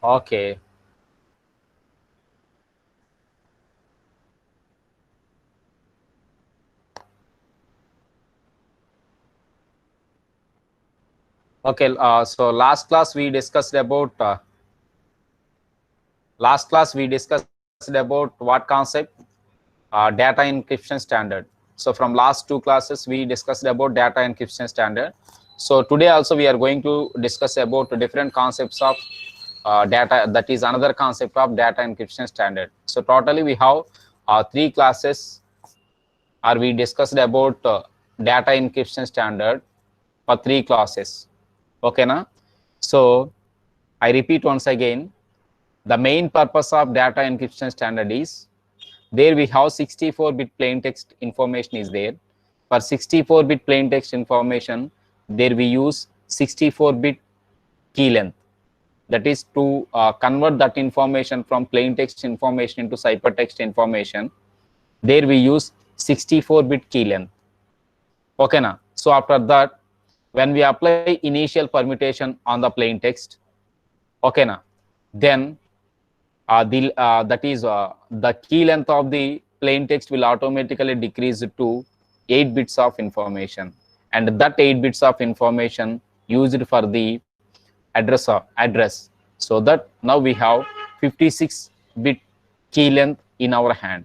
Okay. Okay. So last class we discussed about what concept? Data encryption standard. So from last two classes we discussed about data encryption standard. So today also we are going to discuss about different concepts of data, that is another concept of data encryption standard. So totally we have three classes, or we discussed about data encryption standard for three classes. Okay na? So I repeat once again, the main purpose of data encryption standard is, there we have 64-bit plain text information is there. For 64-bit plain text information, there we use 64-bit key length. That is to convert that information from plain text information into ciphertext information. There we use 64-bit key length. Okay na? So after that, when we apply initial permutation on the plain text, okay na, then the key length of the plain text will automatically decrease to 8 bits of information, and that 8 bits of information used for the address. So that now we have 56-bit key length in our hand.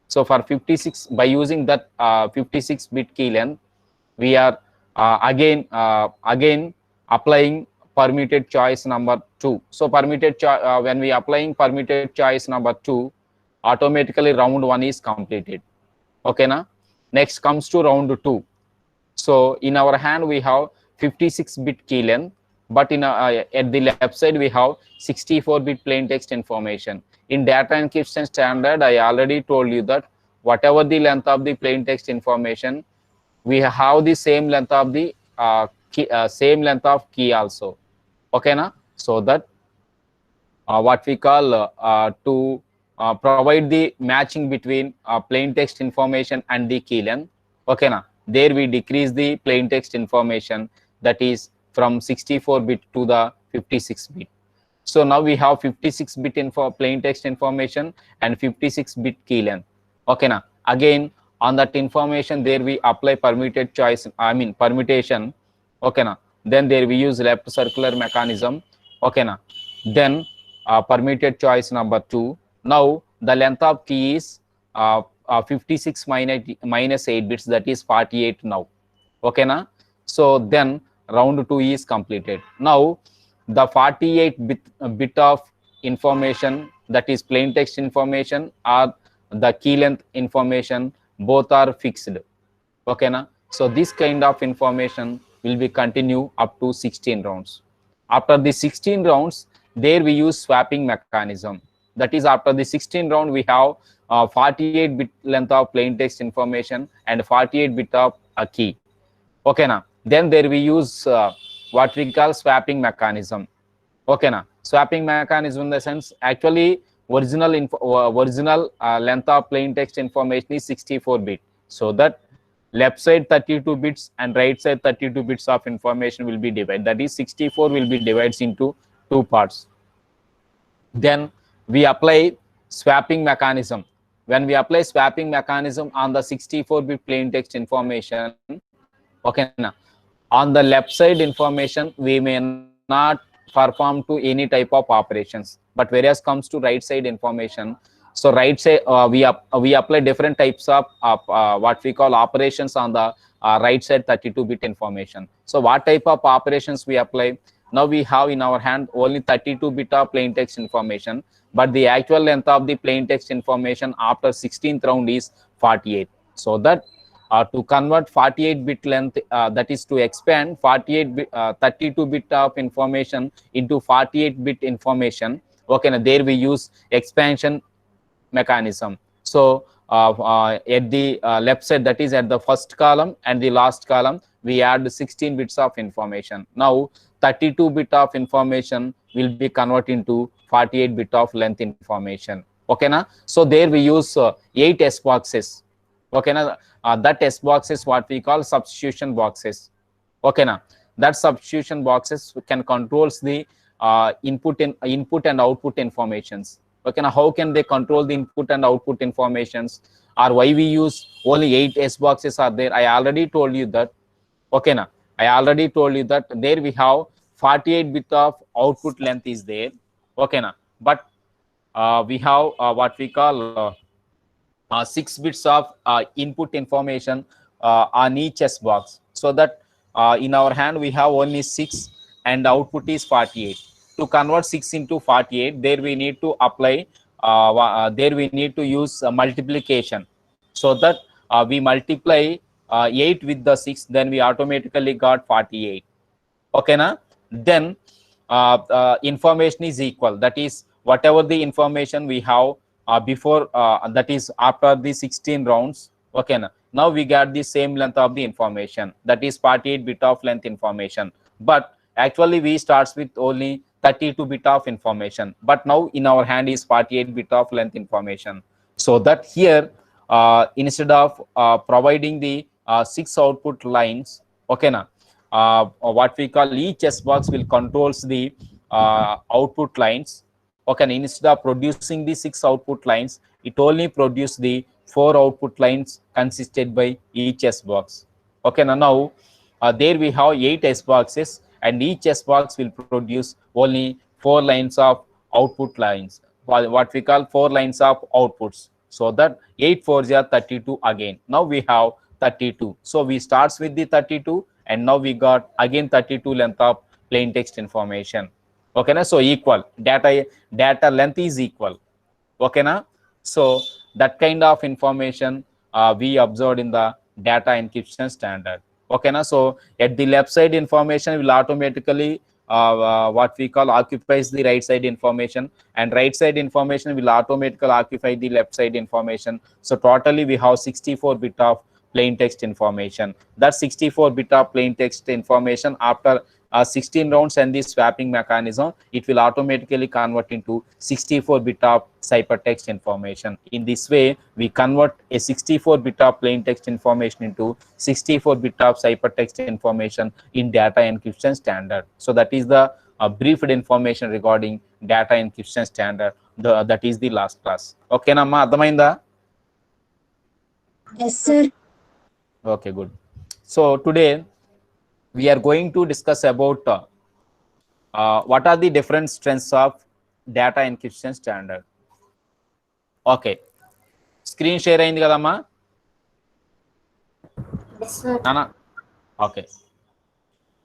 So for 56, by using that 56-bit key length, we are again applying permitted choice number 2. So when we applying permitted choice number 2, automatically round 1 is completed. Okay na? Next comes to round 2. So in our hand we have 56-bit key length, but at the left side we have 64-bit plain text information. In data encryption standard, I already told you that whatever the length of the plain text information, we have the same length of the same length of key also. Okay na? So that what we call to provide the matching between plain text information and the key length. Okay na? There we decrease the plain text information, that is from 64-bit to the 56-bit. So now we have 56-bit plain text information and 56-bit key length. Okay na? Again, on that information, there we apply permutation. Okay na? Then there we use left circular mechanism. Okay na? Then permitted choice number 2. Now the length of key is 56 minus 8 bits, that is 48 now. Okay na? So then round 2 is completed. Now the 48-bit of information, that is plain text information or the key length information, both are fixed. Okay na? So this kind of information will be continue up to 16 rounds. After the 16 rounds, there we use swapping mechanism. That is, after the 16 round we have 48-bit length of plain text information and 48-bit of a key. Okay na? Then there we use what we call swapping mechanism. Okay na? Swapping mechanism in the sense, actually original length of plain text information is 64-bit. So that left side 32 bits and right side 32 bits of information will be divided. That is 64 will be divided into two parts. Then we apply swapping mechanism. When we apply swapping mechanism on the 64-bit plain text information, okay na, on the left side information we may not perform to any type of operations, but whereas comes to right side information, so right side we apply different types of what we call operations on the right side 32-bit information. So what type of operations we apply? Now we have in our hand only 32-bit of plain text information, but the actual length of the plain text information after 16th round is 48. So that to convert 48-bit length, that is to expand 32-bit of information into 48-bit information. Okay, now there we use expansion mechanism. So at the left side, that is at the first column and the last column, we add 16 bits of information. Now 32-bit of information will be converted into 48-bit of length information. Okay na? So there we use 8 S boxes. Okay na? That S box is what we call substitution boxes. Okay na? That substitution boxes can controls the input and output informations. Okay, now how can they control the input and output informations, or why we use only 8 S boxes are there? I already told you that. Okay, now I already told you that there we have 48 bit of output length is there. Okay, now but we have what we call 6 bits of input information on each S box, so that in our hand we have only 6 and output is 48. To convert 6 into 48, there we need to apply there we need to use multiplication, so that we multiply 8 with the 6, then we automatically got 48. Okay, na? Then information is equal, that is whatever the information we have before, that is after the 16 rounds. Okay, now we got the same length of the information, that is 48 bit of length information, but actually we starts with only 32 bit of information, but now in our hand is 48 bit of length information. So that here instead of providing the 6 output lines, okay, now what we call each S box will controls the output lines. Okay, instead of producing the 6 output lines, it only produce the 4 output lines consisted by each S box. Okay, now there we have 8 S boxes, and each S box will produce only 4 lines of output lines, what we call 4 lines of outputs. So that 8 4s are 32 again. Now we have 32. So we starts with the 32, and now we got again 32 length of plain text information. Okay, na? So equal data length is equal. Okay, na? So that kind of information we observed in the data encryption standard. Okay, na? So at the left side information will automatically what we call occupies the right side information, and right side information will automatically occupy the left side information. So totally we have 64 bit of plain text information. That 64 bit of plain text information, after 16 rounds and the swapping mechanism, it will automatically convert into 64 bit of ciphertext information. In this way, we convert a 64 bit of plain text information into 64 bit of ciphertext information in data encryption standard. So that is the briefed information regarding data encryption standard. That is the last class. Okay, namma adhamainda? Yes, sir. Okay, good. So today we are going to discuss about what are the different strengths of data encryption standard. Okay, screen share అయింది కదమ్మా? Yes, sir. Nana? Okay.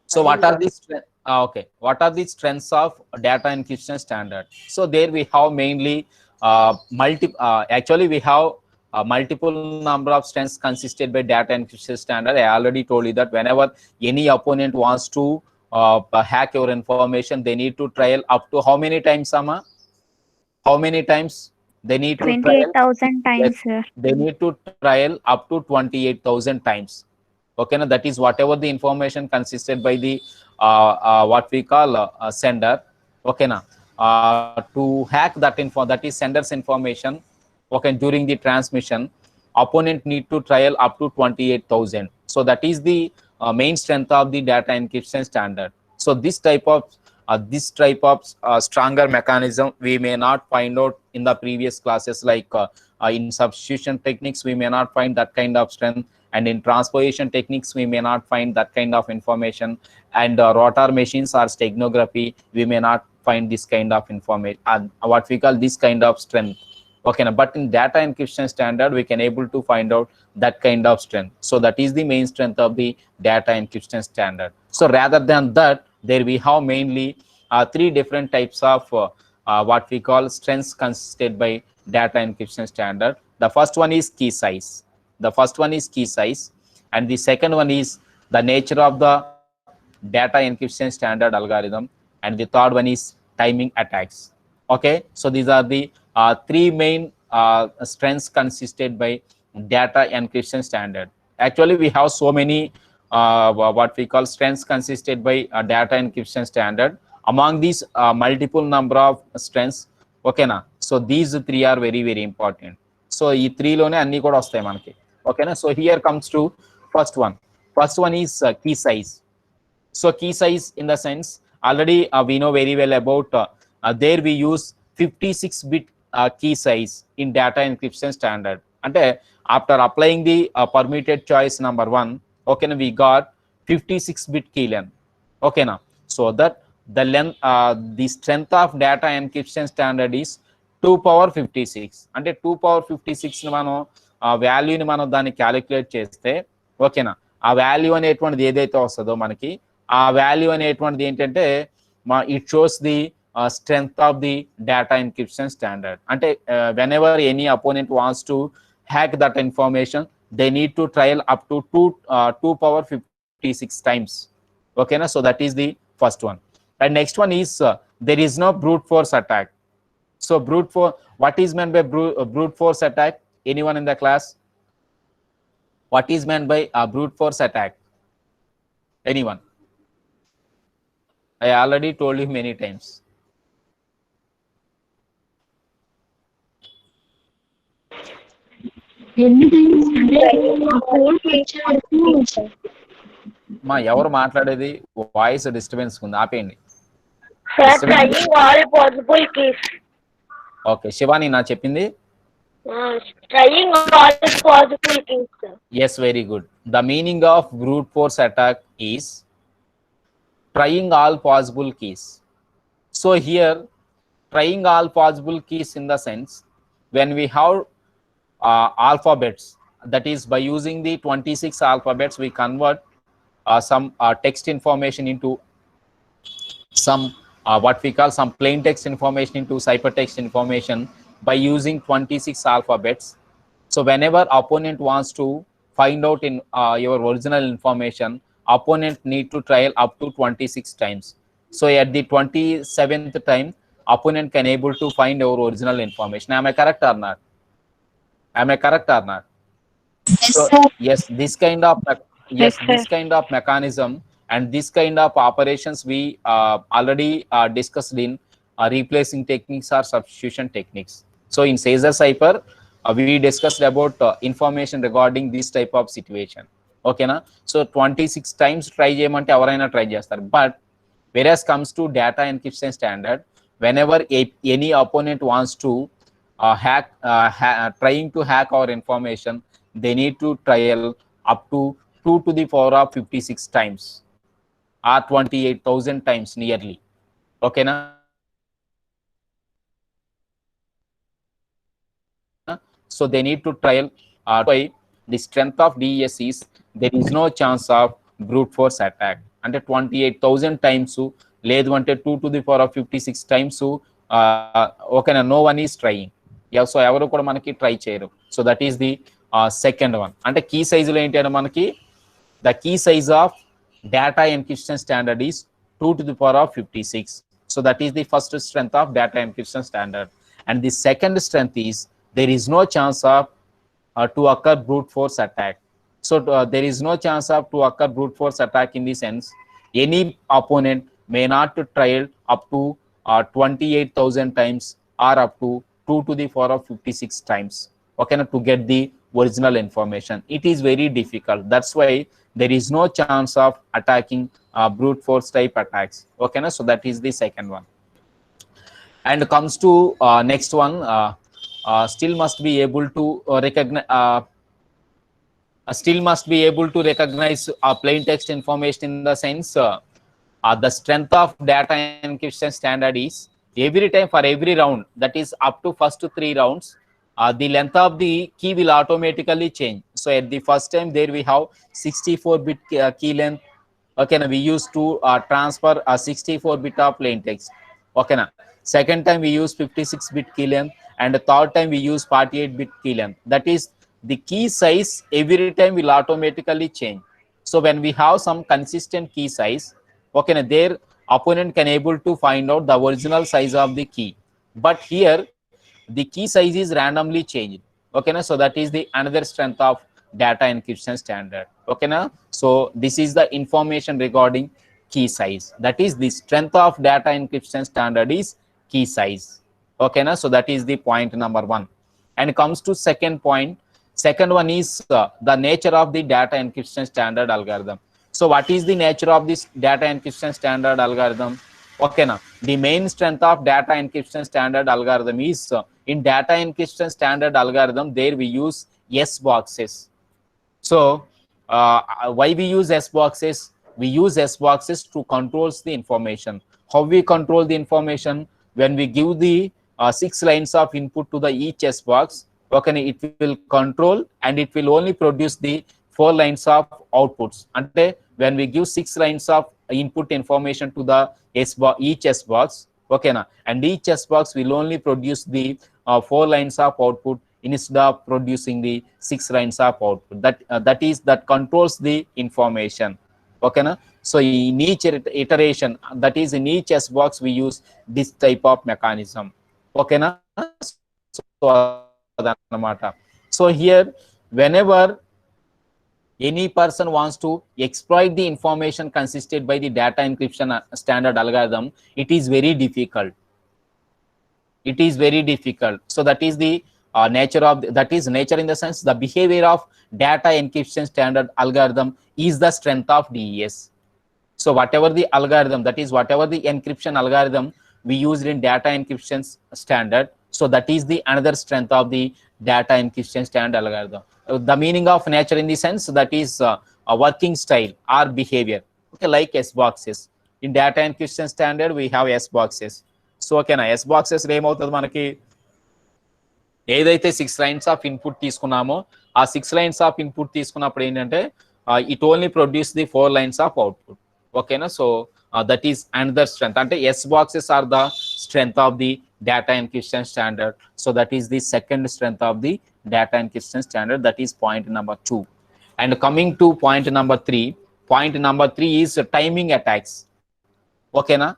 So what are the what are the strengths of data encryption standard? So there we have mainly actually we have multiple number of strengths consisted by data encryption standard. I already told you that whenever any opponent wants to hack your information, they need to trial up to how many times, Sama? How many times they need to trial? 28,000 times, sir. They need to trial up to 28,000 times. Okay, now that is whatever the information consisted by the what we call sender. Okay, now to hack that that is sender's information. Okay, during the transmission, opponent need to trial up to 28,000. So that is the main strength of the data encryption standard. So this type of stronger mechanism we may not find out in the previous classes, like in substitution techniques we may not find that kind of strength, and in transposition techniques we may not find that kind of information, and rotor machines or steganography we may not find this kind of information, what we call this kind of strength. Okay, but in data encryption standard we can able to find out that kind of strength. So that is the main strength of the data encryption standard. So rather than that, there we have mainly 3 different types of what we call strengths consisted by data encryption standard. The first one is key size. And the second one is the nature of the data encryption standard algorithm, and the third one is timing attacks. Okay, so these are the 3 main strengths consisted by data encryption standard. Actually we have so many what we call strengths consisted by data encryption standard. Among these multiple number of strengths, okay na, so these 3 are very very important. So ee 3 lone anni kuda vastayi manaki. Okay na, so here comes to first one is key size. So key size in the sense already we know very well about there we use 56-bit key size in data encryption standard. And after applying the permitted choice number 1, okay, we got 56-bit key length. Okay, now so that the length the strength of data encryption standard is 2 power 56. అంటే 2 power 56 మనం వాల్యూని మనం దాన్ని calculate చేస్తే ఓకేనా, ఆ value అనేటువంటిది ఏదైతే వస్తుందో మనకి ఆ వాల్యూ అనేటువంటిది ఏంటంటే it shows the strength of the data encryption standard. అంటే whenever any opponent wants to hack that information, they need to trial up to 2 power 56 times. Okay, na? So that is the first one. And next one is there is no brute force attack. So brute force, what is meant by brute force attack? Anyone in the class? What is meant by brute force attack? Anyone? I already told you many times. మా ఎవరు మాట్లాడేది voice disturbance ఉంది, ఆపేయండి. Okay Shivani నా చెప్పింది. Yes, very good. The meaning of brute force attack is trying all possible keys. So here trying all possible keys in the sense when we have alphabets, that is by using the 26 alphabets we convert some text information into some what we call some plain text information into ciphertext information by using 26 alphabets. So whenever opponent wants to find out in your original information, opponent need to trial up to 26 times. So at the 27th time opponent can able to find our original information. Am I correct or not? Am I correct or not? Yes, So sir. yes, this kind of this kind of mechanism and this kind of operations we already discussed in replacing techniques or substitution techniques. So in Caesar cipher we discussed about information regarding this type of situation. Okay na? So 26 times try cheyamante evaraina try chestaru, but whereas comes to data encryption standard, whenever any opponent wants to trying to hack our information, they need to trial up to 2 to the power of 56 times or 28,000 times nearly. Okay na? So they need to trial by the strength of DES is there is no chance of brute force attack. అంటే 28,000 times లేదు అంటే 2 to the power of 56 times ఓకేనా, no one is trying. So ఎవరు కూడా మనకి try చేయరు. So that is the second one. అంటే key సైజులో ఏంటి అంటే మనకి the key size of data encryption standard is 2 to the power of 56. So that is the first strength of data encryption standard. And the second strength is there is no chance of to occur brute force attack. So there is no chance of to occur brute force attack in the sense any opponent may not trial up to 28,000 times or up to 2 to the power of 56 times, okay, to get the original information. It is very difficult. That's why there is no chance of attacking brute force type attacks. Okay, so that is the second one. And comes to next one, still must be able to recognize plain text information in the sense the strength of data encryption standard is every time for every round, that is up to first 3 rounds, the length of the key will automatically change. So at the first time there we have 64-bit key length. Okay, now we use to transfer a 64-bit of plain text. Okay, now second time we use 56-bit key length, and the third time we use 48-bit key length. That is the key size every time will automatically change. So when we have some consistent key size, okay, now their opponent can able to find out the original size of the key. But here the key size is randomly changed. Okay, so that is the another strength of data encryption standard. Okay, so this is the information regarding key size. That is the strength of data encryption standard is key size. Okay, so that is the point number 1. And comes to second point. Second one is the nature of the data encryption standard algorithm. So what is the nature of this data encryption standard algorithm? Okay, now the main strength of data encryption standard algorithm is in data encryption standard algorithm there we use S boxes. So why we use S boxes? We use S boxes to controls the information. How we control the information? When we give the 6 lines of input to the each S box, okay, it will control and it will only produce the 4 lines of outputs. Ante when we give 6 lines of input information to the each S box, okay, na, and each S box will only produce the 4 lines of output instead of producing the 6 lines of output. That controls the information. Okay, na? So in each iteration, that is in each S box, we use this type of mechanism. Okay, na? So here, whenever any person wants to exploit the information consisted by the data encryption standard algorithm, it is very difficult. It is very difficult. So that is the nature of that is nature in the sense the behavior of data encryption standard algorithm is the strength of DES. So whatever the algorithm, that is whatever the encryption algorithm we used in data encryption standard, so that is the another strength of the data encryption standard algorithm. The meaning of nature in the sense that is a working style or behavior. Okay, like S boxes. In data encryption standard we have S boxes. So okay, na S boxes ఏమవుతుంది మనకి ఏదైతే 6 lines of input తీసుకున్నామో ఆ 6 lines of input తీసుకున్నప్పుడు ఏంటంటే it only produce the 4 lines of output. ఓకేనా, so that is another strength. అంటే S boxes are the strength of the data encryption standard. So that is the second strength of the data encryption standard. That is point number 2. And coming to point number 3, point number 3 is timing attacks. Okay na?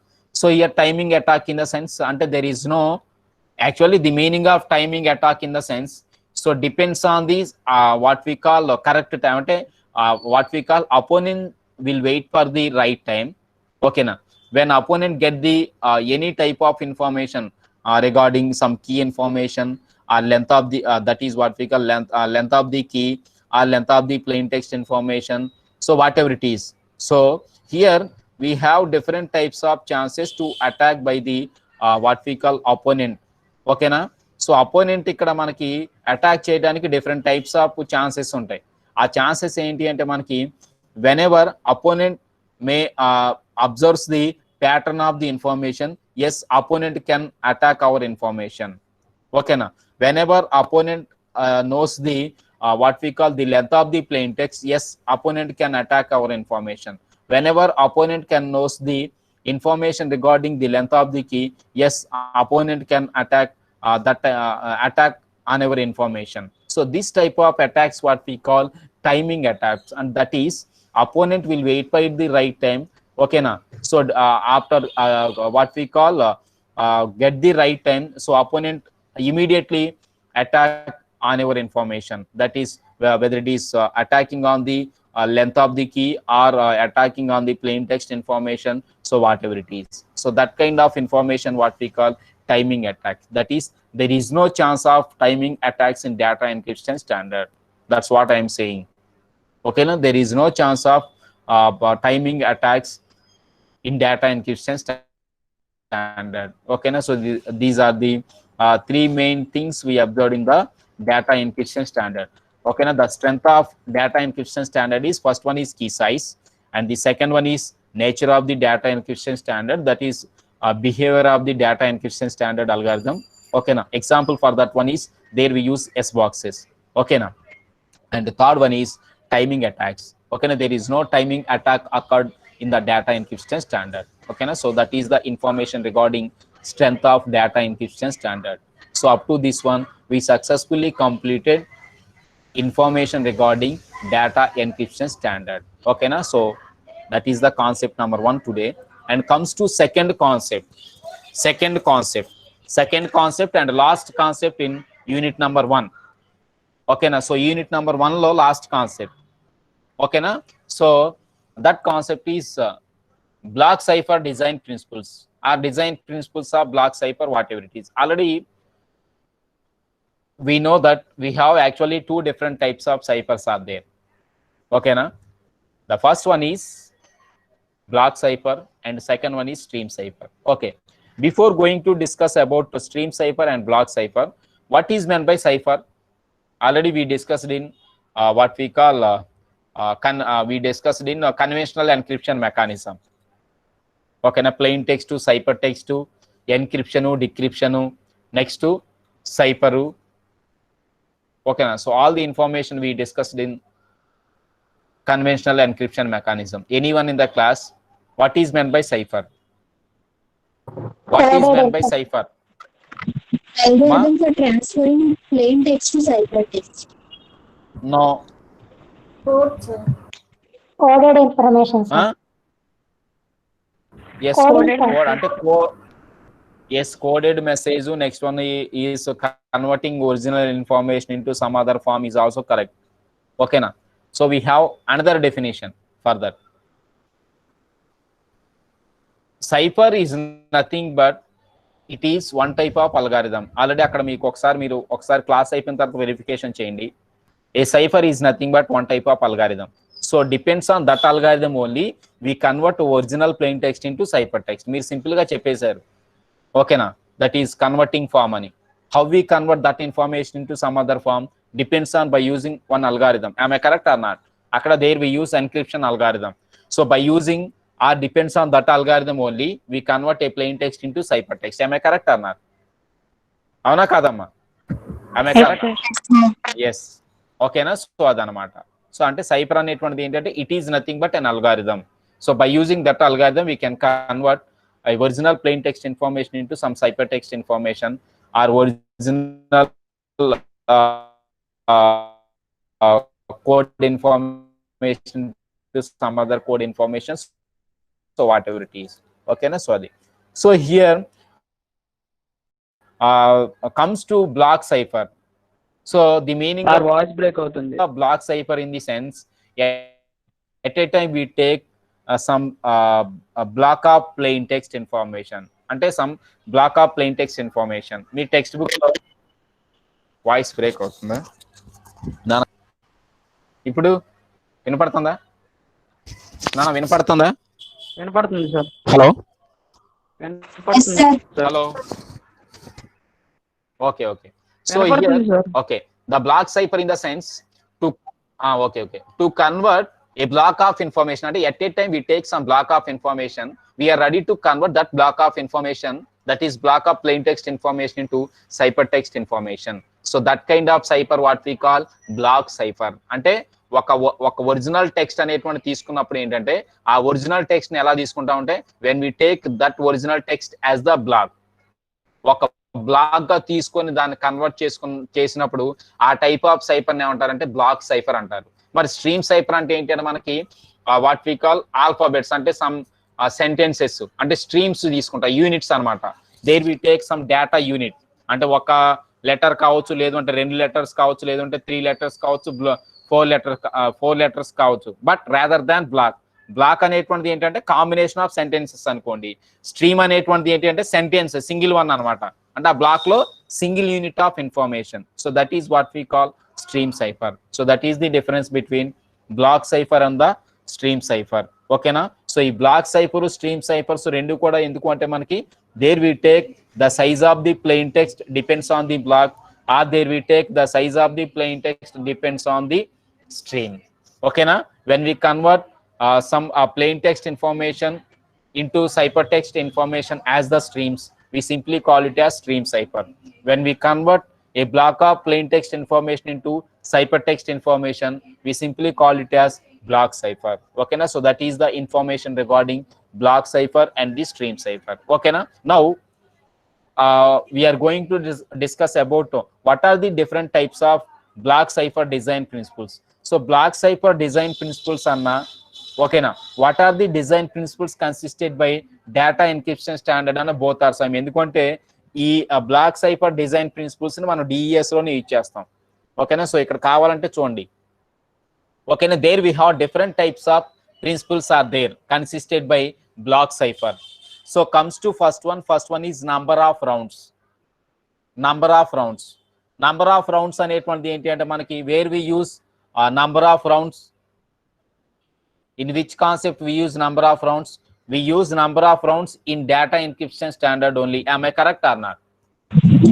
So here timing attack in the sense until there is no actually the meaning of timing attack in the sense, so depends on these what we call correct time. What we call opponent will wait for the right time. Okay na? When opponent get the any type of information regarding some key information or length of the that is what we call length of the key or length of the plain text information, so whatever it is. So here we have different types of chances to attack by the what we call opponent. ఓకేనా, so opponent ఇక్కడ మనకి attack చేయడానికి different types of chances ఉంటాయి. ఆ chances ఏంటి అంటే మనకి whenever opponent may observes the pattern of the information, as opponent can attack our information. ఓకేనా, whenever opponent knows the what we call the length of the plain text, yes opponent can attack our information. Whenever opponent can knows the information regarding the length of the key, yes opponent can attack attack on our information. So this type of attacks what we call timing attacks, and that is opponent will wait for the right time. Okay na, so after what we call get the right time, so opponent immediately attack on our information. That is whether it is attacking on the length of the key or attacking on the plain text information, so whatever it is. So that kind of information what we call timing attack. That is there is no chance of timing attacks in data encryption standard. That's what I am saying. Okay now, there is no chance of timing attacks in data encryption standard. Okay now, so these are the 3 main things we observed in the data encryption standard. Okay now, the strength of data encryption standard is first one is key size, and the second one is nature of the data encryption standard, that is behavior of the data encryption standard algorithm. Okay now, example for that one is there we use S boxes. Okay now, and the third one is timing attacks. Okay now, there is no timing attack occurred in the data encryption standard. Okay now, so that is the information regarding strength of data encryption standard. So up to this one we successfully completed information regarding data encryption standard. Okay na, so that is the concept number 1 today. And comes to second concept and last concept in unit number 1. Okay na, so unit number 1 lo last concept. Okay na, so that concept is block cipher design principles or design principles of block cipher, whatever it is. Already we know that we have actually 2 different types of ciphers are there. Okay na, the first one is block cipher, and second one is stream cipher. Okay, before going to discuss about stream cipher and block cipher, what is meant by cipher? Already we discussed in what we call we discussed in conventional encryption mechanism. Okay, na plain text to cipher text to encryption, decryption, next to cipher. Okay, na, so all the information we discussed in conventional encryption mechanism. Anyone in the class, what is meant by cipher? What is meant by cipher? Algorithm for transferring plain text to ciphertext. No. Coded information, sir. Huh? Yes, Coded code ante yes, coded message. Next one is converting original information into some other form is also correct. Okay, na? So we have another definition further. Cipher is nothing but it is one type of algorithm. Already అక్కడ మీకు ఒకసారి class అయిపోయిన తర్వాత verification చేయండి. A cipher is nothing but one type of algorithm. So depends on that algorithm only we convert original plain text into ciphertext. మీరు simple గా చెప్పేశారు. ఓకేనా? That is converting form అని. How we convert that information into some other form depends on by using one algorithm. Am I correct or not? అక్కడ there we use encryption algorithm. So by using or depends on that algorithm only we convert a plain text into ciphertext. Am I correct or not? అవునా కాదమ్మా? Am I correct? Yes. ఓకేనా? So అదనమాట. So అంటే cipher అనేటువంటిది ఏంటంటే it is nothing but an algorithm. So by using that algorithm we can convert original plain text information into some cyper text information are original code information to some other code information, so whatever it is. Okay na? So here comes to block cipher. So the meaning of voice break avutundi block cipher in the sense at a time we take some a block of plain text information ante some block of plain text information me text book లో voice break అవుతుందా నాన్న? ఇప్పుడు వినపడుతుందా నాన్న? వినపడుతుందా? వినపడుతుంది sir. Hello వినపడుతుంది hello. Okay okay. So okay, the block cipher in the sense to to convert a block of information. At a time we take some block of information, we are ready to convert that block of information, that is block of plain text information, into ciphertext information. So that kind of cipher what we call block cipher. అంటే ఒక original text అనేటువంటి తీసుకున్నప్పుడు ఏంటంటే ఆ original text ని ఎలా తీసుకుంటాం అంటే when we take that original text as the block, ఒక బ్లాక్ గా తీసుకొని దాన్ని కన్వర్ట్ చేసినప్పుడు ఆ టైప్ ఆఫ్ సైఫర్ ఏమంటారంటే బ్లాక్ సైఫర్ అంటారు. మరి స్ట్రీమ్ సైఫర్ అంటే ఏంటి అంటే మనకి వాట్ వి కాల్ ఆల్ఫాబెట్స్, అంటే సమ్ సెంటెన్సెస్ అంటే స్ట్రీమ్స్ తీసుకుంటా, యూనిట్స్ అనమాట. There we take some data unit, అంటే ఒక లెటర్ కావచ్చు, లేదు అంటే 2 లెటర్స్ కావచ్చు, లేదంటే 3 లెటర్స్ కావచ్చు, 4 లెటర్స్ కావచ్చు. బట్ రాదర్ దాన్ బ్లాక్ అనేటువంటిది ఏంటంటే కాంబినేషన్ ఆఫ్ సెంటెన్సెస్ అనుకోండి. స్ట్రీమ్ అనేటువంటిది ఏంటి అంటే సెంటెన్స్ సింగిల్ వన్ అనమాట, అంటే ఆ బ్లాక్ లో single unit of information. So that is what we call stream cipher. So that is the difference between block cipher and the stream cipher. ఓకేనా? So ఈ బ్లాక్ సైఫర్, స్ట్రీమ్ సైఫర్స్ రెండు కూడా ఎందుకు అంటే మనకి there we take the size of the plain text depends on the block, or there we take the size of the plain text depends on the stream. Okay na? When we convert some plain text information into ciphertext information as the streams, we simply call it as stream cipher. When we convert a block of plain text information into ciphertext information, we simply call it as block cipher. Okay na? So that is the information regarding block cipher and the stream cipher. Okay na? Now we are going to discuss about what are the different types of block cipher design principles. So block cipher design principles anna, okay na, what are the design principles consisted by data encryption standard and both are same. ఎందుకంటే ఈ block cipher design principles ని మనం DES లోనే use చేస్తాం. ఓకేనా? So ఇక్కడ కావాలంటే చూడండి. ఓకేనా? There we have different types of principles are there consisted by block cipher. So comes to first one is number of rounds. Number of rounds అనేటువంటిది ఏంటి అంటే మనకి where we use number of rounds In which concept we use number of rounds? We use number of rounds in data encryption standard only. Am I correct or not?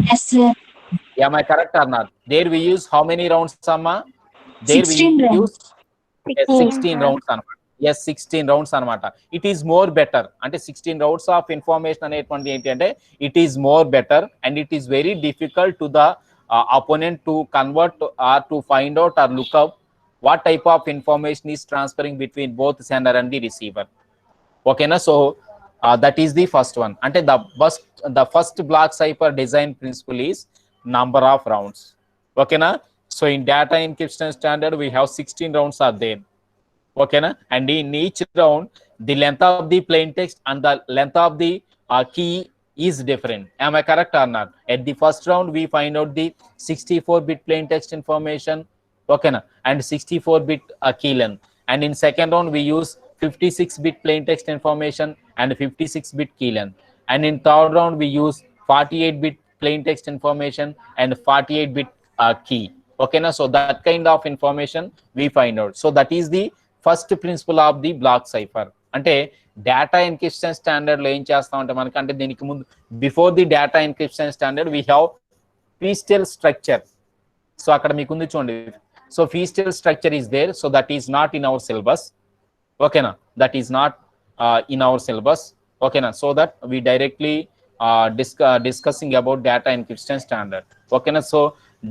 Yes, sir. Am I correct or not? There we use how many rounds, Amma? There 16 we use rounds. 16 rounds అనమాట. Yes, 16 rounds అనమాట. It is more better. అంటే 16 rounds of information అనేటువంటి ఏంటి అంటే it is more better and it is very difficult to the opponent to convert or to find out or look up what type of information is transferring between both sender and the receiver. Okay na? So that is the first one. అంటే the first block cipher design principle is number of rounds. Okay na? So in data encryption standard we have 16 rounds are there. Okay na? And in each round the length of the plain text and the length of the key is different. Am I correct or not? At the first round we find out the 64-bit plain text information, okay na, and 64-bit key length. And in second round we use 56-bit plain text information and 56-bit key length. And in third round we use 48-bit plain text information and 48-bit key. Okay na? So that kind of information we find out. So that is the first principle of the block cipher. అంటే data encryption standard లో ఏం చేస్తాం అంటే మనకి అంటే దీనికి ముందు before the data encryption standard we have Feistel structure. So అక్కడ మీకు ఉంది చూడండి. So Feistel structure is there. So that is not in our syllabus. ఓకేనా? That is not in our syllabus. ఓకేనా? So that we directly discussing about data encryption standard. ఓకేనా? So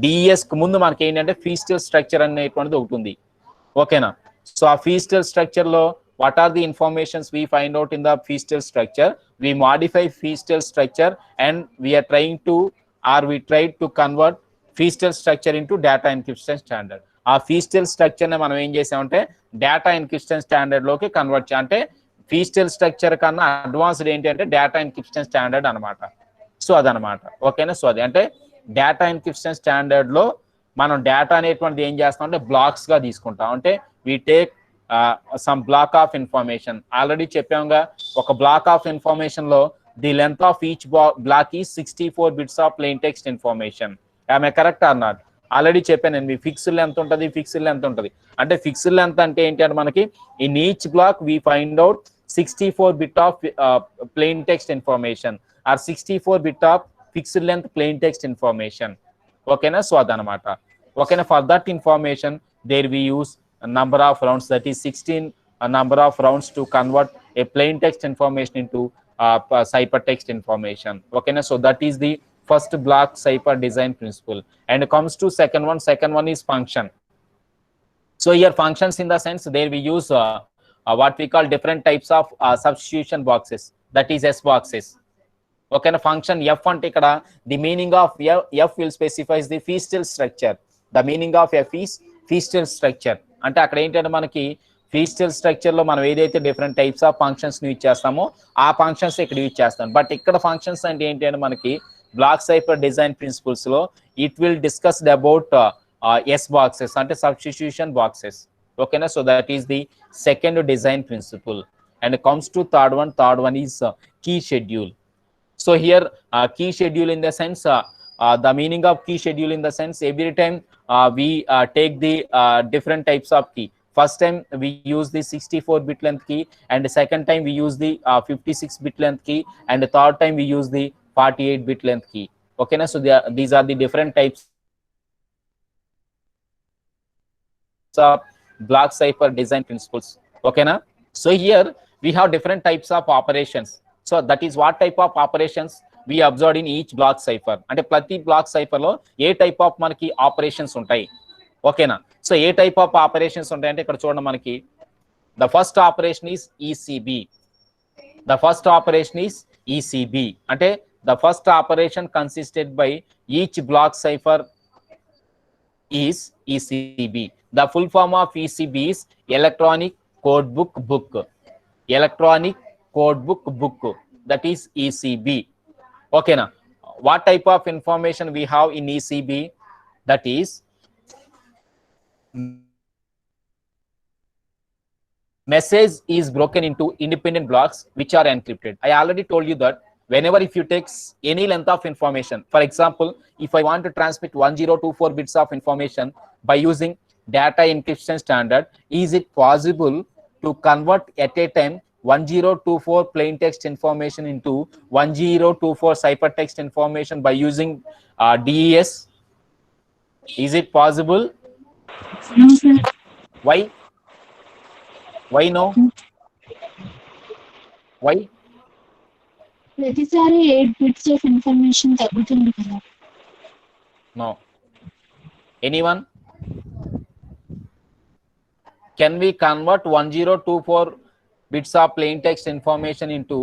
DES కు ముందు మనకి ఏంటంటే ఫీస్టల్ స్ట్రక్చర్ అనేటువంటిది ఒకటి ఉంది. ఓకేనా? సో ఆ ఫీస్టల్ స్ట్రక్చర్ లో what are the informations we find out in the feastal structure? We modify feastal structure and we are trying to, or we tried to convert feastal structure into data encryption standard. ఆ feastal structure ని మనం ఏం చేసామంటే data encryption standard లోకి convert చేయాలి. అంటే feastal structure కన్నా advanced ఏంటి అంటే data encryption standard అన్నమాట. సో అదనమాట. ఓకేనా? సో అది అంటే data encryption standard లో మనం డేటా అనేటువంటిది ఏం చేస్తాం అంటే బ్లాక్స్ గా తీసుకుంటాం. అంటే we take some block of information. Already చెప్పాముగా ఒక బ్లాక్ ఆఫ్ ఇన్ఫర్మేషన్ లో the length of each block is 64 bits of plain text information. ఆమె కరెక్ట్ ఆర్ నాట్? ఆల్రెడీ చెప్పాను నేను. ఫిక్స్డ్ లెంత్ ఉంటుంది, ఫిక్స్డ్ లెంత్ ఉంటుంది. అంటే ఫిక్స్డ్ లెంత్ అంటే ఏంటి అంటే మనకి in each block we find out 64 bit of plain text information or 64 bit of fixed length plain text information. ఓకేనా? సో అదనమాట. ఓకేనా? For that information there we use number of rounds, that is 16 number of rounds to convert a plain text information into ciphertext information. Okay na? So that is the first block cipher design principle. And comes to second one is function. So here functions in the sense there we use what we call different types of substitution boxes, that is S boxes. Okay na? Function f ante ikkada the meaning of f will specifies the feastal structure. The meaning of f is feastal structure. అంటే అక్కడ ఏంటంటే మనకి ఫీస్టల్ structure లో మనం ఏదైతే different types of functions use చేస్తామో ఆ functions ఇక్కడ యూజ్ చేస్తాం. బట్ ఇక్కడ ఫంక్షన్స్ అంటే ఏంటి అంటే మనకి బ్లాక్ సైఫర్ డిజైన్ ప్రిన్సిపల్స్ లో it will discussed about S boxes అంటే సబ్స్టిట్యూషన్ బాక్సెస్. ఓకేనా? So that is the second design principle. And comes to third one is key schedule. So here key schedule in the sense the meaning of key schedule in the sense every time we take the different types of key. First time we use the 64-bit length key, and the second time we use the 56-bit length key, and the third time we use the 48-bit length key. Okay na? So these are the different types of block cipher design principles. Okay na? So here we have different types of operations. So that is what type of operations we observed in each block cipher. అంటే ప్రతి block cipher లో ఏ type of మనకి operations ఉంటాయి. ఓకేనా? So ఏ type of operations ఉంటాయంటే ఇక్కడ చూడండి మనకి the first operation is ECB. The first operation is ECB అంటే the first operation consisted by each block cipher is ECB. The full form of ECB is electronic code book. Electronic code book that is ECB. Okay na? What type of information we have in ECB? That is message is broken into independent blocks which are encrypted. I already told you that whenever if you take any length of information, for example if I want to transmit 1024 bits of information by using data encryption standard, is it possible to convert at a time 1024 plain text information into 1024 ciphertext information by using DES? Is it possible? No, sir. Why? Why no? Why? ప్రతిసారి 8 bits of information తగ్గుతుంది కదా. No. Anyone? Can we convert 1024 bits of plain text information into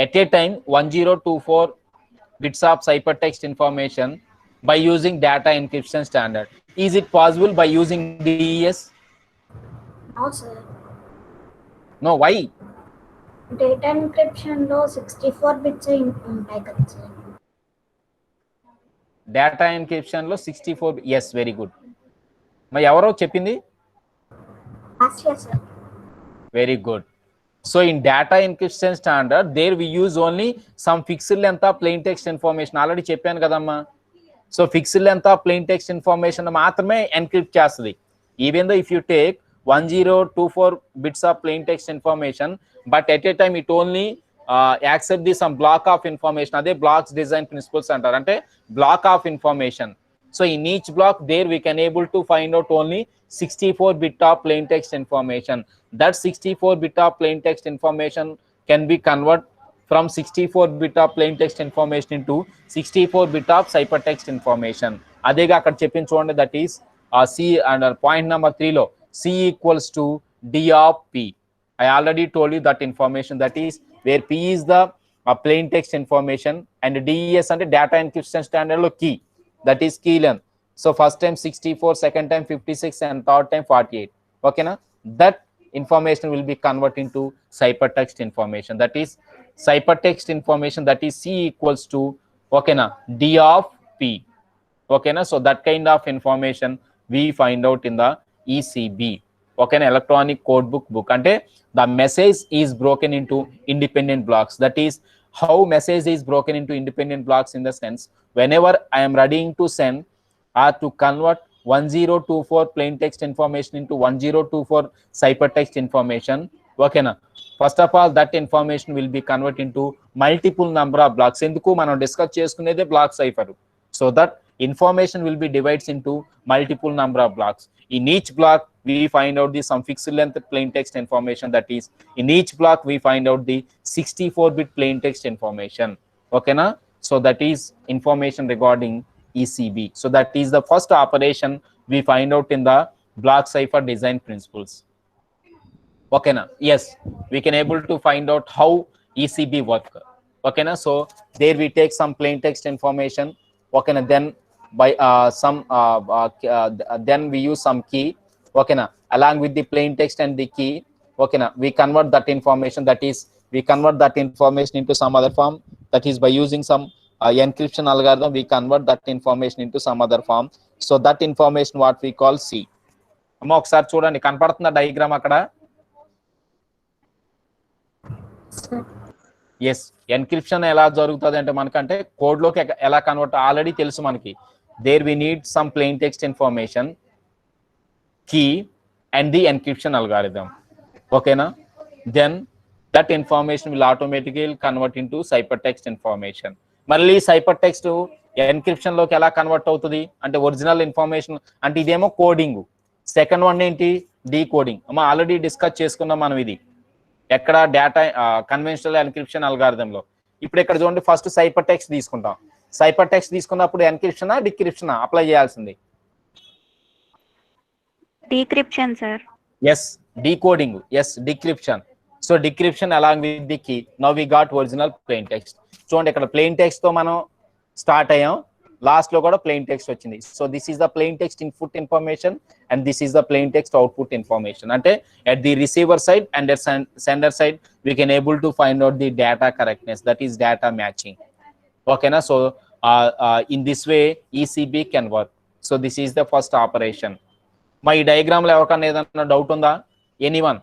at a time 1024 bits of ciphertext information by using data encryption standard? Is it possible by using DES? No, sir. No. Why? Data encryption లో 64 bits ఉంటాయి కదా sir. Data encryption లో 64. Yes, very good. మరి ఎవరో చెప్పింది? Asia sir. Very good. So in data encryption standard, there we use only some fixed length of plain text information. Already చెప్పాను కదమ్మా. So fixed length of plain text information మాత్రమే encrypt చేస్తుంది. Even though if you take 1024 bits of plain text information, but at a time it only accept the some block of information. అదే blocks design principles అంటారు. అంటే block of information. So in each block there we can able to find out only 64 bit of plain text information. That 64 bit of plain text information can be convert from 64 bit of plain text information into 64 bit of ciphertext information. అదేగా అక్కడ చెప్పింది చూడండి, that is C under point number 3 లో C equals to D of P. I already told you that information, that is where P is the plain text information and DES అంటే data encryption standard లో key, that is key length. So first time 64, second time 56 and third time 48. Okay na? That information will be converted into ciphertext information, that is ciphertext information, that is C equals to okay na D of P. Okay na? So that kind of information we find out in the ECB. Okay na? Electronic code book అంటే the message is broken into independent blocks. That is how message is broken into independent blocks, in the sense whenever I am readying to send or to convert 1024 plain text information into 1024 ciphertext information. Okay na? First of all, that information will be converted into multiple number of blocks. ఎందుకు మనం discuss చేసుకునేదే block cipher. So that information will be divided into multiple number of blocks. In each block we find out the some fixed length plain text information, that is in each block we find out the 64 bit plain text information. Okay na? So that is information regarding ECB. So that is the first operation we find out in the block cipher design principles. Okay na? Yes, we can able to find out how ECB work. Okay na? So there we take some plain text information. Okay na? Then by then we use some key. Okay na? Along with the plain text and the key. Okay na? We convert that information, that is we convert that information into some other form, that is by using some encryption algorithm we convert that information into some other form. So that information what we call C. అమ్మ ఒకసారి చూడండి, కనపడుతుందా diagram అక్కడ? Yes, encryption ఎలా జరుగుతుంది అంటే మనకంటే code లోకి ఎలా కన్వర్ట్ ఆల్రెడీ తెలుసు మనకి. There we need some plain text information, key and the encryption algorithm. ఓకేనా? Then that information will automatical convert into cipher text information. మళ్ళీ సైపర్ టెక్స్ట్ ఎన్క్రిప్షన్ లోకి ఎలా కన్వర్ట్ అవుతుంది అంటే ఒరిజినల్ ఇన్ఫర్మేషన్ అంటే ఇదేమో కోడింగ్, సెకండ్ వన్ ఏంటి decoding. అమ్మ ఆల్రెడీ డిస్కస్ చేసుకున్నాం మనం ఇది ఎక్కడ డేటా కన్వెన్షనల్ ఎన్క్రిప్షన్ అల్గారిథంలో. ఇప్పుడు ఇక్కడ చూడండి, ఫస్ట్ సైపర్ టెక్స్ట్ తీసుకుంటాం. సైపర్ టెక్స్ట్ తీసుకున్నప్పుడు ఎన్క్రిప్షన్ డిక్రిప్షన్ అప్లై చేయాల్సింది? Decryption sir. Yes, decoding. Yes, decryption. So decryption along with the key. Now we got original plain text. చూడండి ఇక్కడ ప్లెయిన్ టెక్స్ట్ తో మనం స్టార్ట్ అయ్యాం, లాస్ట్ లో కూడా ప్లెయిన్ టెక్స్ట్ వచ్చింది. So this is the plain text input information and this is the plain text output information. అంటే at the receiver side and at sender side we can able to find out the data correctness, that is data matching. Okay na? So in this way ECB can work. So this is the first operation. My diagram lo evakana edana doubt unda? Anyone?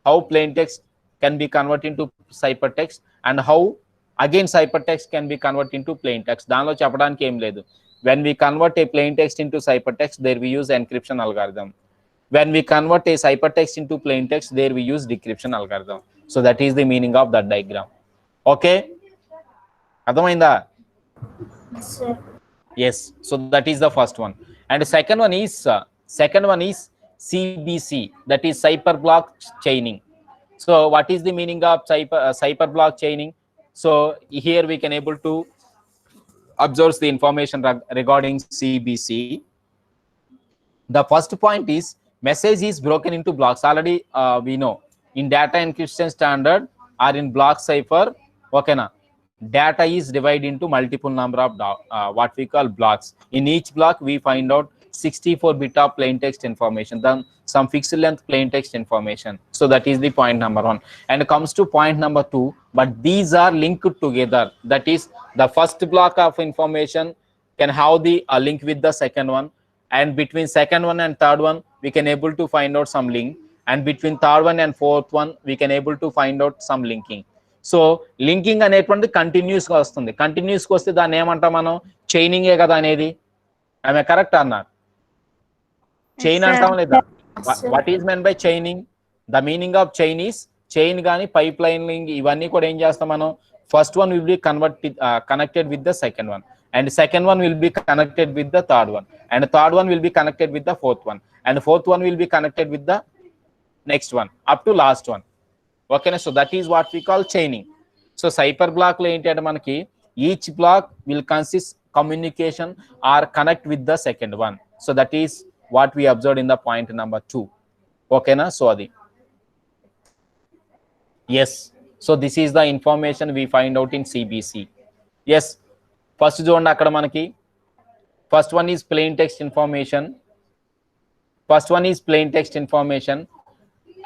How plain text can be converted into ciphertext and how again ciphertext can be converted into plain text? danlo cheppadaniki em ledu. When we convert a plain text into ciphertext, there we use encryption algorithm. When we convert a ciphertext into plain text, there we use decryption algorithm. So that is the meaning of that diagram. Okay, అర్థమైందా? Yes, sir. Yes, so that is the first one. And the second one is CBC, that is cipher block chaining. So what is the meaning of cipher block chaining? So here we can able to observe the information regarding CBC. The first point is message is broken into blocks. Already we know in data encryption standard or in block cipher, okay na, data is divided into multiple number of what we call blocks. In each block we find out 64-bit of plain text information, then some fixed length plain text information. So that is the point number 1. And it comes to point number 2, but these are linked together. That is, the first block of information can have the link with the second one, and between second one and third one we can able to find out some link, and between third one and fourth one we can able to find out some linking. So linking అనేటువంటిది continuous గా వస్తుంది. Continuous గా వస్తే దాన్ని ఏమంటాం మనం? చైనింగే కదా అనేది. ఆమె కరెక్ట్ అన్నారు. చైన్ అంటాం లేదా? What is men by chaining? The meaning of chain is, chain కానీ పైప్ లైనింగ్ ఇవన్నీ కూడా ఏం చేస్తాం మనం? First one will be connected with the second one, and second one will be connected with the third one, and third one will be connected with the fourth one, and the fourth one will be connected with the next one up to last one. Okay, so that is what we call chaining. So cipher block lo enti ante manaki each block will consist communication or connect with the second one. So that is what we observed in the point number 2. Okay na, so adi yes, so this is the information we find out in CBC. Yes, first చూడండి అక్కడ మనకి first one is plain text information,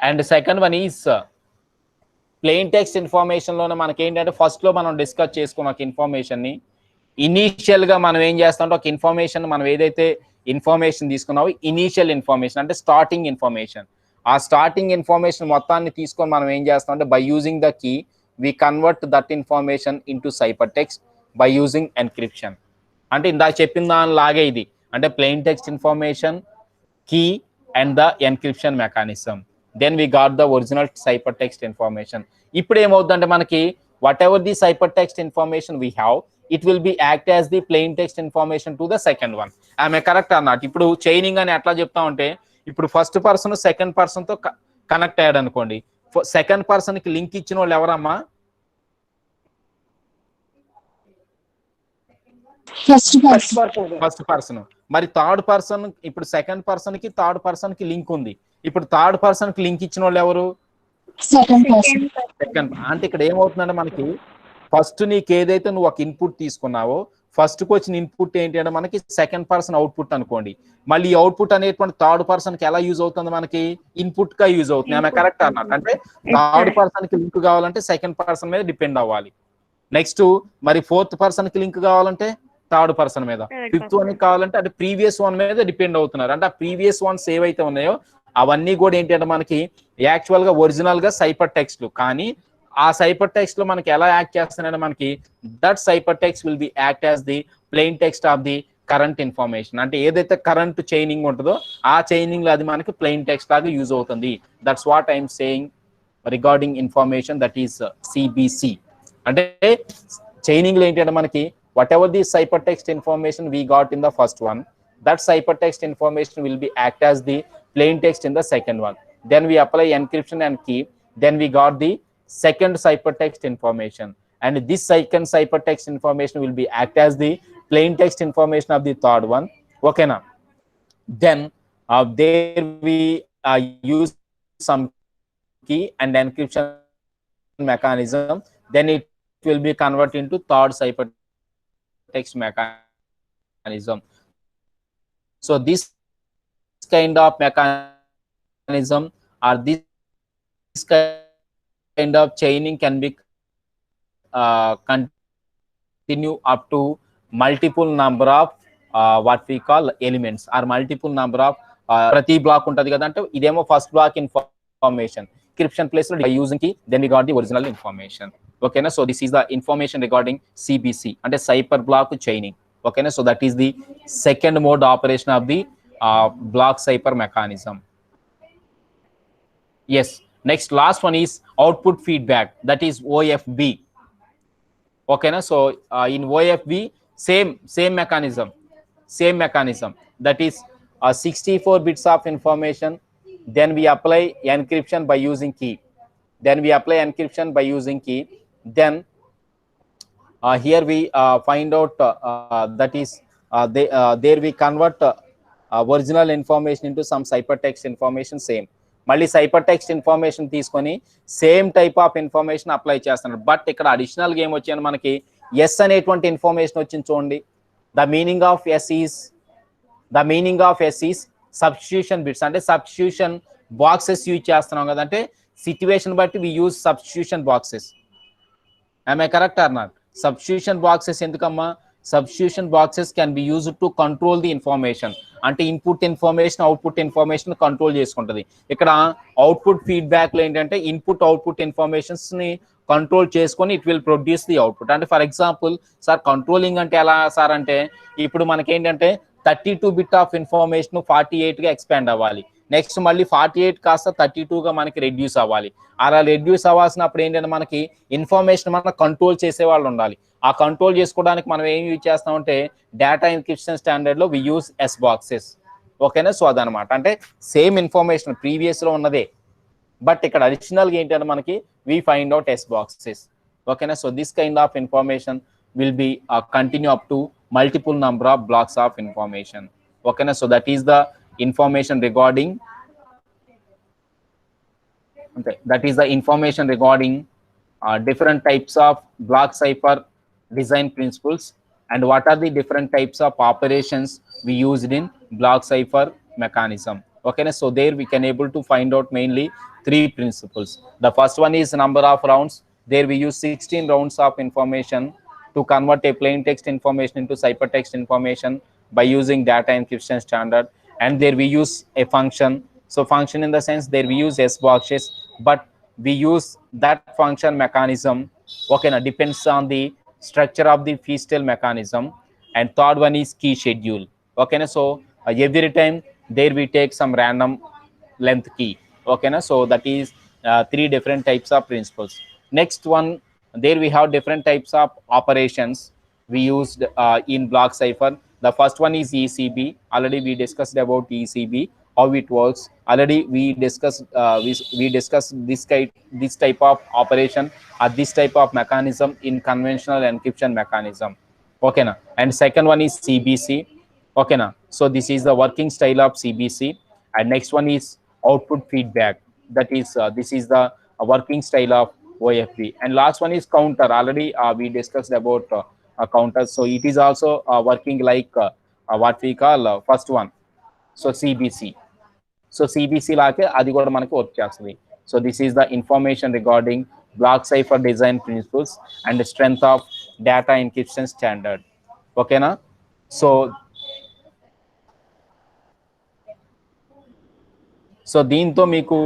and the second one is plain text information లోనే మనకి ఏంటంటే first లో మనం discuss చేసుకున్న ఒక ఇన్ఫర్మేషన్ ని ఇనీషియల్ గా మనం ఏం చేస్తామంటే ఒక ఇన్ఫర్మేషన్ మనం ఏదైతే ఇన్ఫర్మేషన్ తీసుకున్నావో ఇనీషియల్ ఇన్ఫర్మేషన్ అంటే స్టార్టింగ్ ఇన్ఫర్మేషన్, ఆ స్టార్టింగ్ ఇన్ఫర్మేషన్ మొత్తాన్ని తీసుకొని మనం ఏం చేస్తామంటే by using the key we convert that information into ciphertext by using encryption. అంటే ఇందాక చెప్పిన దానిలాగే ఇది అంటే plain text information, key and the encryption mechanism. Then we got the original ciphertext information. ఇప్పుడు ఏమవుతుందంటే మనకి whatever the ciphertext information we have, it will be act as the plain text information to the second one. ఆమె correct అన్నట్టు. ఇప్పుడు chaining అని ఎట్లా చెప్తామంటే ఇప్పుడు ఫస్ట్ పర్సన్ సెకండ్ పర్సన్ తో కనెక్ట్ అయ్యాడు అనుకోండి, సెకండ్ పర్సన్ కి లింక్ ఇచ్చిన వాళ్ళు ఎవరమ్మా? First person. మరి థర్డ్ పర్సన్, ఇప్పుడు సెకండ్ పర్సన్ కి థర్డ్ పర్సన్ కి లింక్ ఉంది, ఇప్పుడు థర్డ్ పర్సన్ కి లింక్ ఇచ్చిన వాళ్ళు ఎవరు? సెకండ్. అంటే ఇక్కడ ఏమవుతుందంటే మనకి ఫస్ట్ నీకు ఏదైతే నువ్వు ఒక ఇన్పుట్ తీసుకున్నావో ఫస్ట్ కి వచ్చిన ఇన్పుట్ ఏంటి అంటే మనకి సెకండ్ పర్సన్ అవుట్పుట్ అనుకోండి, మళ్ళీ అవుట్పుట్ అనేటువంటి థర్డ్ పర్సన్ కి ఎలా యూజ్ అవుతుంది? మనకి ఇన్పుట్ గా యూజ్ అవుతుంది. ఆమె కరెక్ట్ అన్నట్టు. అంటే థర్డ్ పర్సన్ కి లింక్ కావాలంటే సెకండ్ పర్సన్ మీద డిపెండ్ అవ్వాలి. నెక్స్ట్ మరి ఫోర్త్ పర్సన్ కి లింక్ కావాలంటే థర్డ్ పర్సన్ మీద, ఫిఫ్త్ వన్ కావాలంటే అంటే ప్రీవియస్ వన్ మీద డిపెండ్ అవుతున్నారు. అంటే ఆ ప్రీవియస్ వన్స్ ఏవైతే ఉన్నాయో అవన్నీ కూడా ఏంటి అంటే మనకి యాక్చువల్ గా ఒరిజినల్ గా సైపర్ టెక్స్ట్లు, కానీ ఆ సైపర్ టెక్స్ట్ లో మనకి ఎలా యాక్ట్ చేస్తున్నాయంటే మనకి that cyper text will be act as the plain text of the current information. అంటే ఏదైతే కరెంట్ చైనింగ్ ఉంటుందో ఆ చైనింగ్ లో అది మనకి ప్లెయిన్ టెక్స్ట్ లాగా యూజ్ అవుతుంది. That's what I'm saying regarding information, that is CBC. అంటే చైనింగ్ లో ఏంటంటే మనకి whatever the ciphertext information we got in the first one, that ciphertext information will be act as the plain text in the second one. Then we apply encryption and key, then we got the second ciphertext information, and this second ciphertext information will be act as the plain text information of the third one. Okay now, then there we use some key and encryption mechanism, then it will be converted into third ciphertext mechanism. So this kind of mechanism or this kind of chaining can be continue up to multiple number of what we call elements or multiple number of ప్రతి block ఉంటది కదా, అంటే ఇదేమో first block information encryption place by using key, then we got the original information. Okay na, so this is the information regarding CBC and a cipher block chaining. Okay na, so that is the second mode operation of the block cipher mechanism. Yes. Next, last one is output feedback, that is OFB. Okay na? So in OFB, same mechanism, that is 64 bits of information, then we apply encryption by using key, then here we find out that is there we convert original information into some ciphertext information. Same మళ్ళీ cipher text information తీసుకొని same type of information apply చేస్తున్నారు. But ఇక్కడ additional గా ఏమొచ్చింది మనకి, S అనేటువంటి information వచ్చింది చూడండి. The meaning of S is substitution bits, అంటే సబ్స్టిట్యూషన్ బాక్సెస్ యూజ్ చేస్తున్నాం కదా, అంటే సిచ్యువేషన్ బట్టి we use substitution boxes. am I correct or not? Substitution boxes ఎందుకమ్మా, substitution boxes can be used to control the information, అంటే input information output information control చేసుకుంటది. ఇక్కడ output feedback లో ఏంటంటే ఇన్పుట్ అవుట్పుట్ ఇన్ఫర్మేషన్స్ ని control చేసుకొని it will produce the output. అంటే for example sir controlling అంటే ఎలా సార్ అంటే, ఇప్పుడు మనకి ఏంటంటే 32 బిట్ ఆఫ్ ఇన్ఫర్మేషన్ 48 గా ఎక్స్పాండ్ అవ్వాలి, నెక్స్ట్ మళ్ళీ 48 కాస్త 32 గా మనకి రెడ్యూస్ అవ్వాలి. అలా రెడ్యూస్ అవ్వాల్సినప్పుడు ఏంటంటే మనకి ఇన్ఫర్మేషన్ మనం కంట్రోల్ చేసే వాళ్ళు ఉండాలి. ఆ కంట్రోల్ చేసుకోవడానికి మనం ఏం యూజ్ చేస్తామంటే డేటా ఎన్క్రిప్షన్ స్టాండర్డ్ లో వి యూజ్ ఎస్ బాక్సెస్. ఓకేనా? సో అదనమాట, అంటే సేమ్ ఇన్ఫర్మేషన్ ప్రీవియస్ లో ఉన్నదే, బట్ ఇక్కడ అడిషనల్ గా ఏంటంటే మనకి we find out S boxes. ఓకేనా? So this kind of information will be continue up to multiple number of blocks of information. Okay na? So that is the information regarding different types of block cipher design principles and what are the different types of operations we used in block cipher mechanism. Okay na? So there we can able to find out mainly 3 principles. The first one is number of rounds. There we use 16 rounds of information to convert a plain text information into ciphertext information by using data encryption standard. And there we use a function. So function in the sense there we use S boxes, but we use that function mechanism. Okay, now depends on the structure of the feastel mechanism. And third one is key schedule. Okay, now so every time there we take some random length key. Okay, now so that is 3 different types of principles. Next one, there we have different types of operations we used in block cipher. The first one is ECB. Already we discussed about ECB, how it works. Already we discussed this type of operation or this type of mechanism in conventional encryption mechanism. Okay na? And second one is CBC. Okay na? So this is the working style of CBC. And next one is output feedback. That is this is the working style of OFB. And last one is counter. Already we discussed about counter. So it is also working like what we call first one. So CBC. So CBC like adi kuda manaku work chestadi. So this is the information regarding block cipher design principles and the strength of data encryption standard. Okay na? So దీంతో మీకు